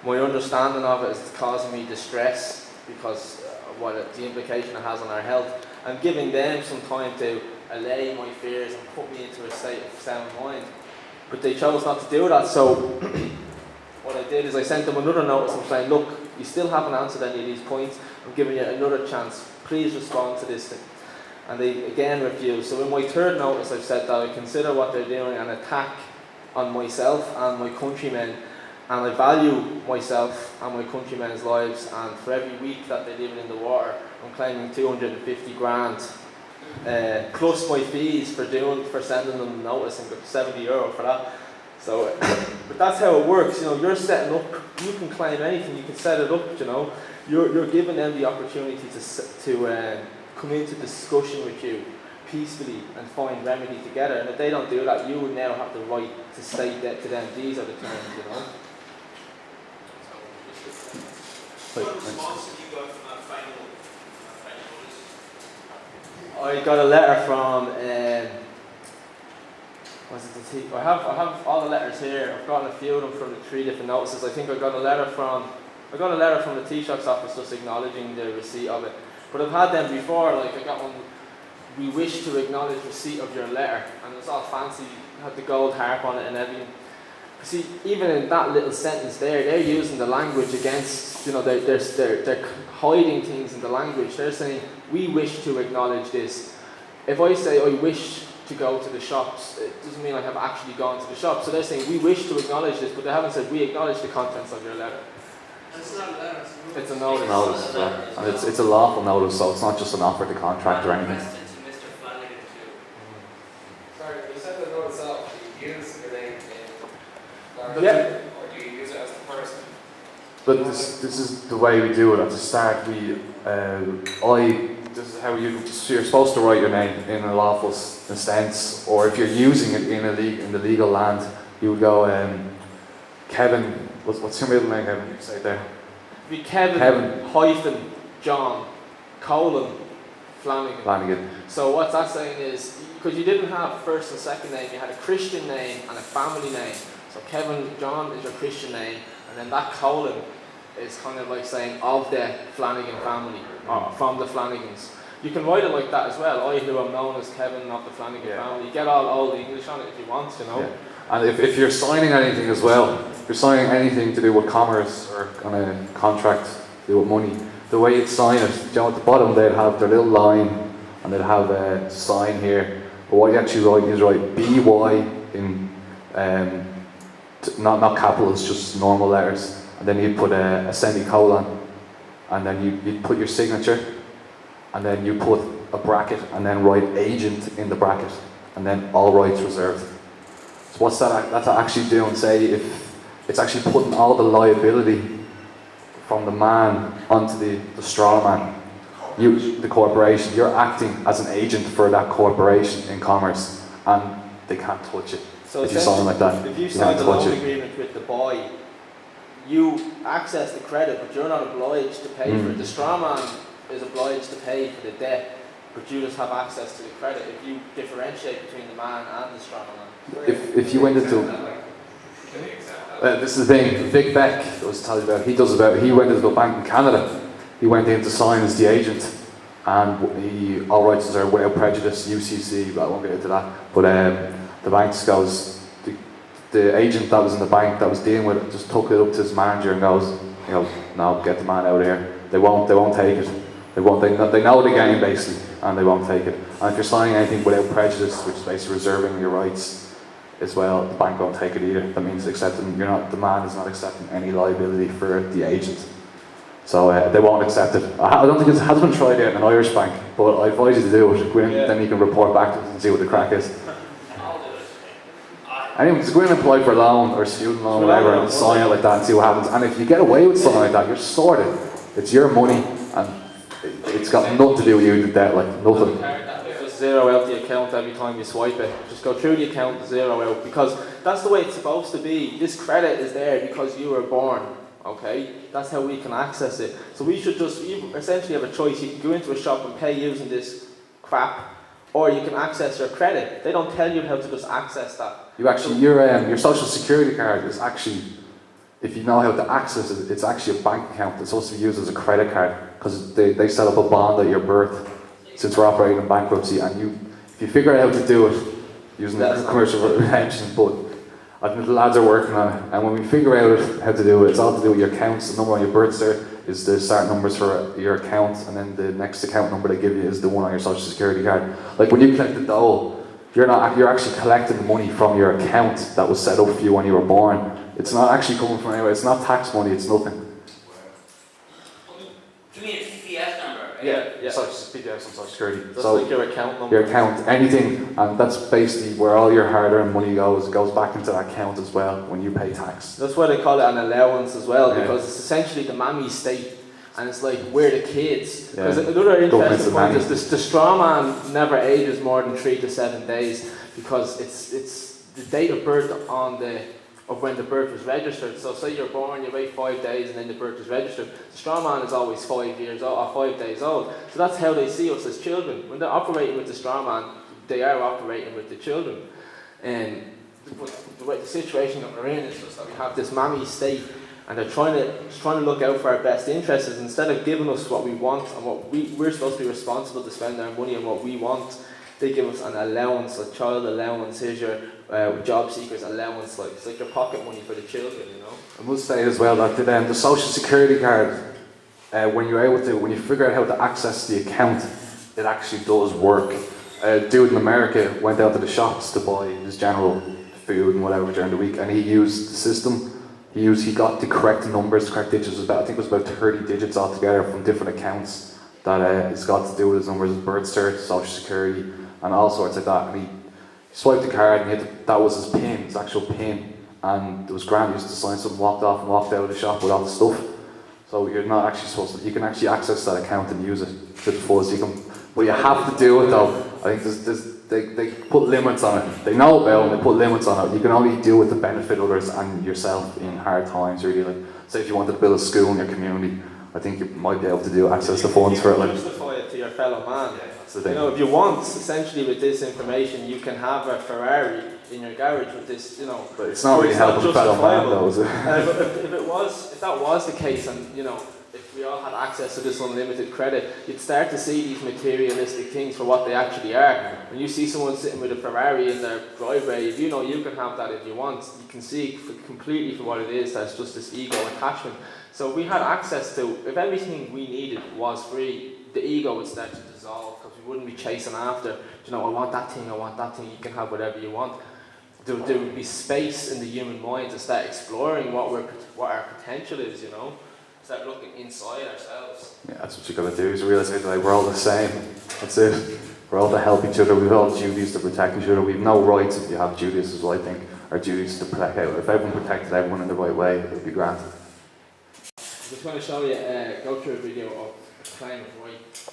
my understanding of it is causing me distress because the implication it has on our health. I'm giving them some time to allay my fears and put me into a state of sound mind. But they chose not to do that, so what I did is I sent them another notice. I'm saying, look, you still haven't answered any of these points. I'm giving you another chance. Please respond to this thing. And they again refused. So in my third notice, I've said that I consider what they're doing an attack on myself and my countrymen, and I value myself and my countrymen's lives, and for every week that they're living in the water, I'm claiming 250 grand, plus my fees for sending them notice, and got €70 for that. So, but that's how it works, you know. You're setting up, you can claim anything, you can set it up, you know. You're giving them the opportunity to come into discussion with you peacefully and find remedy together. And if they don't do that, you would now have the right to state that to them. These are the terms, you know. What response did you got from that final notice? I got a letter from I have all the letters here. I've gotten a few of them from the 3 different notices. I think I got a letter from the Taoiseach's office just acknowledging the receipt of it. But I've had them before. Like I got one. We wish to acknowledge receipt of your letter, and it was all fancy. It had the gold harp on it and everything. See, even in that little sentence there, they're using the language against, you know, they're hiding things in the language. They're saying, we wish to acknowledge this. If I say, I wish to go to the shops, it doesn't mean I have actually gone to the shops. So they're saying, we wish to acknowledge this, but they haven't said, we acknowledge the contents of your letter. It's not a letter, it's a notice. Notice, yeah. And it's a lawful notice, so it's not just an offer to contract or anything. Sorry, you said the notice out. Do you use your name Yeah. or do you use it as the person? But this is the way we do it at the start. This is how you're supposed to write your name in a lawful sense, or if you're using it in the legal land, you would go, Kevin, what's your middle name, Kevin? You say it there. It'd be Kevin hyphen John colon Flanagan. So what that's saying is, because you didn't have first and second name, you had a Christian name and a family name. So Kevin John is your Christian name, and then that colon is kind of like saying of the Flanagan family, or from the Flanagans. You can write it like that as well. I, who am known as Kevin of the Flanagan family. You get all old English on it if you want, you know. Yeah. And if you're signing anything as well, if you're signing anything to do with commerce or on a contract to do with money, the way you'd sign it, you know, at the bottom they'd have their little line and they'd have a sign here. But what you actually write is write BY in not capitals, just normal letters. And then you'd put a semicolon, and then you'd put your signature, and then you put a bracket, and then write agent in the bracket, and then all rights reserved. So what's that's actually doing? Say if it's actually putting all the liability from the man onto the straw man, the corporation. You're acting as an agent for that corporation in commerce, and they can't touch it. So if you sign like that, if you sign the loan agreement with the boy, you access the credit, but you're not obliged to pay for it. The straw man is obliged to pay for the debt, but you just have access to the credit. If you differentiate between the man and the straw man. If you went into this is the thing, Vic Beck, I was telling you about, he went into the bank in Canada. He went in to sign as the agent, and all rights are without prejudice, UCC, but I won't get into that. But the bank goes, the agent that was in the bank that was dealing with it just took it up to his manager and goes, no, get the man out of here. They won't take it. They know the game basically, and they won't take it. And if you're signing anything without prejudice, which is basically reserving your rights as well, the bank won't take it either. That means accepting the man is not accepting any liability for the agent. So they won't accept it. I don't think it hasn't been tried yet in an Irish bank, but I advise you to do it. Then you can report back to us and see what the crack is. Anyway, just go in and apply for a loan or a student loan or whatever and sign it like that and see what happens. And if you get away with something like that, you're sorted. It's your money and it's got nothing to do with you, the debt, like nothing. Just zero out the account every time you swipe it. Just go through the account, zero out, because that's the way it's supposed to be. This credit is there because you were born, okay? That's how we can access it. So we should you essentially have a choice. You can go into a shop and pay using this crap, or you can access your credit. They don't tell you how to just access that. You actually, your social security card is actually if you know how to access it, it's actually a bank account. It's supposed to be used as a credit card because they set up a bond at your birth since we're operating in bankruptcy, and if you figure out how to do it using the commercial pension, but I think the lads are working on it, and when we figure out how to do it, it's all to do with your accounts. The number on your birth cert is the start numbers for your account, and then the next account number they give you is the one on your social security card. Like when you collect the dole, you're actually collecting the money from your account that was set up for you when you were born. It's not actually coming from anywhere. It's not tax money. It's nothing. Do you mean a TPS number? Right? Yeah. Social PPS and social security. That's So like your account number. your account, anything, and that's basically where all your hard-earned money goes. It goes back into that account as well when you pay tax. That's why they call it an allowance as well, Yeah. because it's essentially the mammy state, and it's like we're the kids. Yeah. Because another Government's interesting the point nanny. is the straw man never ages more than 3 to 7 days, because it's the date of birth of when the birth was registered. So say you're born, you wait 5 days, and then the birth is registered. The straw man is always 5 years old or 5 days old. So that's how they see us as children. When they're operating with the straw man, they are operating with the children. And the situation that we're in is just that we have this mammy state, and they're trying to look out for our best interests. Instead of giving us what we want and what we're supposed to be responsible to spend our money on what we want, they give us an allowance, a child allowance. Here's your job seekers allowance. Like it's like your pocket money for the children, you know. I must say as well that the social security card, when you figure out how to access the account, it actually does work. A dude in America went out to the shops to buy his general food and whatever during the week, and he used the system. He got the correct numbers, correct digits. I think it was about 30 digits altogether from different accounts that it's got to do with his numbers, his birth cert, social security, and all sorts like that. And he swiped the card, and that was his PIN, his actual PIN. And it was grand. He used to sign something, walked off and walked out of the shop with all the stuff. So you're not actually supposed to. You can actually access that account and use it to the fullest. But you have to do it though. I think they put limits on it. They know about it and they put limits on it. You can only do it to benefit others and yourself in hard times, really. Like, say if you wanted to build a school in your community, I think you might be able to do access the funds for it. Like, Justify it to your fellow man. that's the thing. You know, if you want, essentially with this information, you can have a Ferrari in your garage with this, you know. But it's not really helping fellow man though, is it? If that was the case, and you know, if we all had access to this unlimited credit, you'd start to see these materialistic things for what they actually are. When you see someone sitting with a Ferrari in their driveway, if you know you can have that if you want, you can see completely for what it is. That's just this ego attachment. So if we had access to, if everything we needed was free, the ego would start to dissolve, because we wouldn't be chasing after, you know, I want that thing, you can have whatever you want. There would be space in the human mind to start exploring what our potential is, you know. Start looking inside ourselves. Yeah, that's what you got to do, is realise that like, we're all the same. That's it. We're all to help each other. We've all duties to protect each other. We've no rights if you have duties, is what I think. Our duties to protect out. If everyone protected everyone in the right way, it would be grand. I'm just going to show you, go through a video of a claim of right.